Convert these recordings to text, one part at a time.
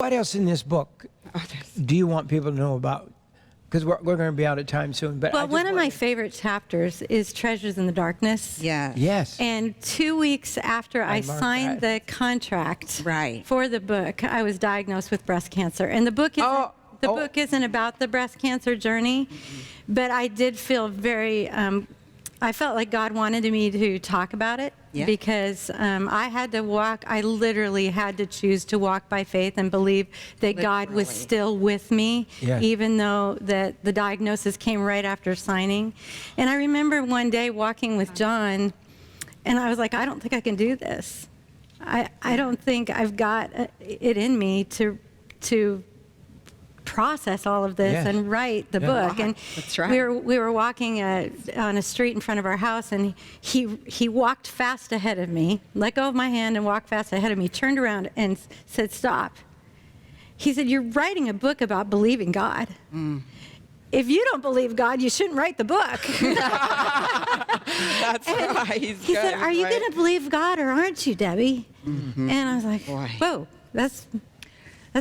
What else in this book do you want people to know about? Because we're going to be out of time soon. But well, one of my favorite chapters is Treasures in the Darkness. Yes. Yes. And 2 weeks after I signed the contract for the book, I was diagnosed with breast cancer. And the book isn't, book isn't about the breast cancer journey, but I did feel very, I felt like God wanted me to talk about it because I had to walk, I literally had to choose to walk by faith and believe that God was still with me, even though that the diagnosis came right after signing. And I remember one day walking with John, and I was like, I don't think I can do this. I don't think I've got it in me to process all of this and write the book. And that's right. we were walking on a street in front of our house, and he walked fast ahead of me, let go of my hand and walked fast ahead of me, turned around and said, "Stop." He said, "You're writing a book about believing God. If you don't believe God, you shouldn't write the book." That's right. He said, "Are you going to believe God or aren't you, Debbie?" And I was like, whoa, that's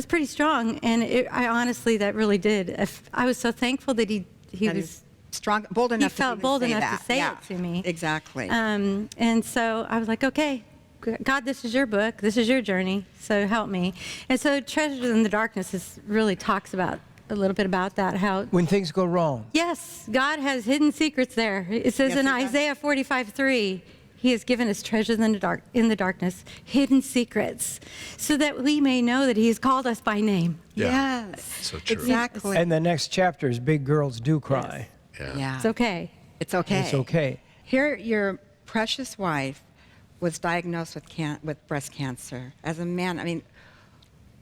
pretty strong. And I honestly, that really did. I was so thankful that he was strong, bold enough. He felt bold enough to say it to me. Exactly. And so I was like, okay, God, this is your book. This is your journey. So help me. And so Treasures in the Darkness really talks about a little bit about that. How when things go wrong. Yes, God has hidden secrets there. It says in Isaiah 45:3. He has given us treasures in the darkness, hidden secrets, so that we may know that He has called us by name. Yes, so true. Exactly. And the next chapter is Big Girls Do Cry. It's okay. It's okay. It's okay. Here, your precious wife was diagnosed with breast cancer. As a man, I mean,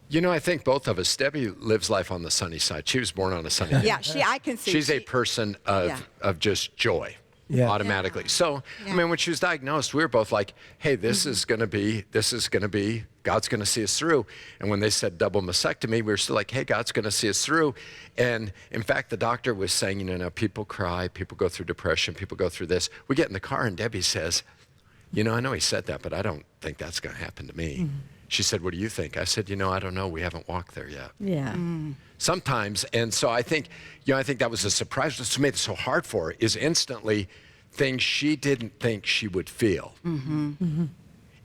you know, I think both of us, Debbie lives life on the sunny side. She was born on a sunny side. I can see. She's a person of just joy. Automatically. So, I mean, when she was diagnosed, we were both like, hey, this is going to be, God's going to see us through. And when they said double mastectomy, we were still like, hey, God's going to see us through. And in fact, the doctor was saying, you know, people cry, people go through depression, people go through this. We get in the car and Debbie says, you know, I know he said that, but I don't think that's going to happen to me. She said, what do you think? I said, you know, I don't know. We haven't walked there yet. Sometimes. And so I think, you know, I think that was a surprise. What's made it so hard for her is instantly things she didn't think she would feel.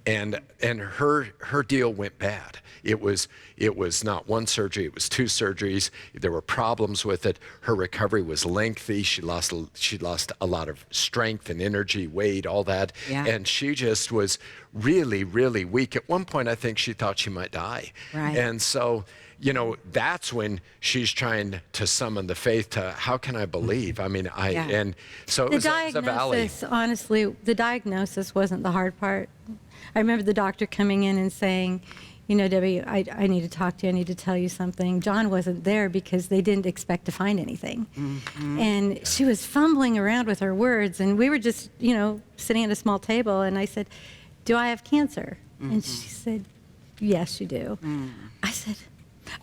And her deal went bad. It was not one surgery, it was 2 surgeries. There were problems with it. Her recovery was lengthy. She lost a lot of strength and energy, weight, all that. And she just was really, really weak. At one point, I think she thought she might die. And so, you know, that's when she's trying to summon the faith to, how can I believe? I mean, and so it was a valley. Honestly, the diagnosis wasn't the hard part. I remember the doctor coming in and saying, you know, Debbie, I need to talk to you. I need to tell you something. John wasn't there because they didn't expect to find anything. And she was fumbling around with her words. And we were just, you know, sitting at a small table. And I said, do I have cancer? And she said, yes, you do. I said,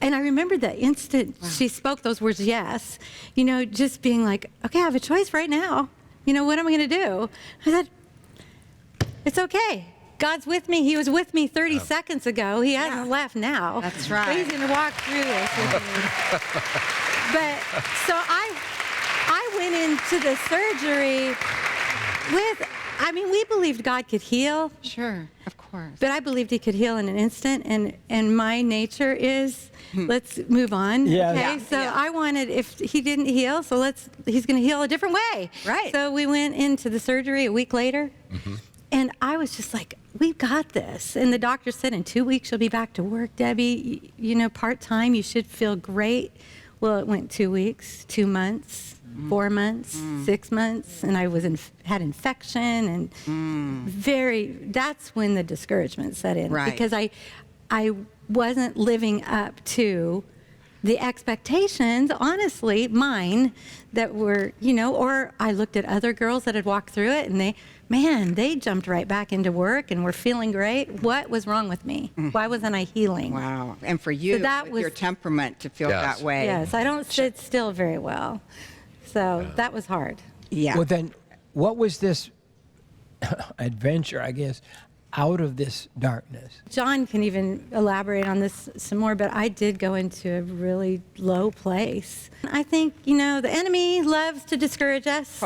and I remember that instant she spoke those words, yes, you know, just being like, okay, I have a choice right now. You know, what am I going to do? I said, it's okay. God's with me. He was with me 30 seconds ago. He hasn't left now. That's right. He's going to walk through this with me. But so I went into the surgery with, I mean, we believed God could heal. Sure, of course. But I believed He could heal in an instant, and my nature is, let's move on. So I wanted, if He didn't heal, so He's going to heal a different way. So we went into the surgery a week later, and I was just like, we've got this. And the doctor said, in 2 weeks, you'll be back to work, Debbie. You know, part-time, you should feel great. Well, it went 2 weeks, 2 months, 4 months, 6 months, and I was had infection, and that's when the discouragement set in. Because I wasn't living up to the expectations, honestly, mine, that were, you know, or I looked at other girls that had walked through it, and they jumped right back into work and were feeling great. What was wrong with me? Why wasn't I healing? Wow. And for you, with your temperament to feel that way. Yes, I don't sit still very well. So that was hard. Well, then, what was this adventure, I guess, out of this darkness. John can even elaborate on this some more, but I did go into a really low place. I think, the enemy loves to discourage us.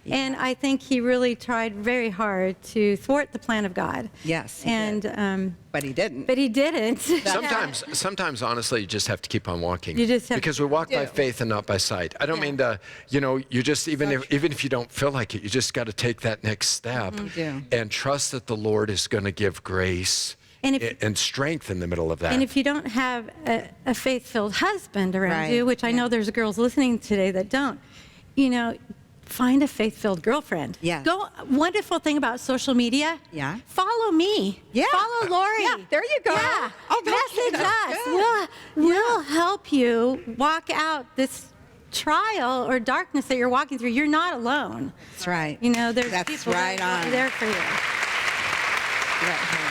Yeah. And I think he really tried very hard to thwart the plan of God. Yes. But he didn't. But he didn't. Sometimes, honestly, you just have to keep on walking. You just have because we walk by faith and not by sight. I don't mean to, you just, even if you don't feel like it, you just got to take that next step and trust that the Lord is going to give grace and strength in the middle of that. And if you don't have a faith-filled husband around you, which I know there's girls listening today that don't, find a faith-filled girlfriend. Yeah. Wonderful thing about social media. Yeah. Follow me. Yeah. Follow Lori. Yeah. There you go. Yeah. Oh, message us. We'll help you walk out this trial or darkness that you're walking through. You're not alone. That's right. There's That's people right that are on. there for you. Right here.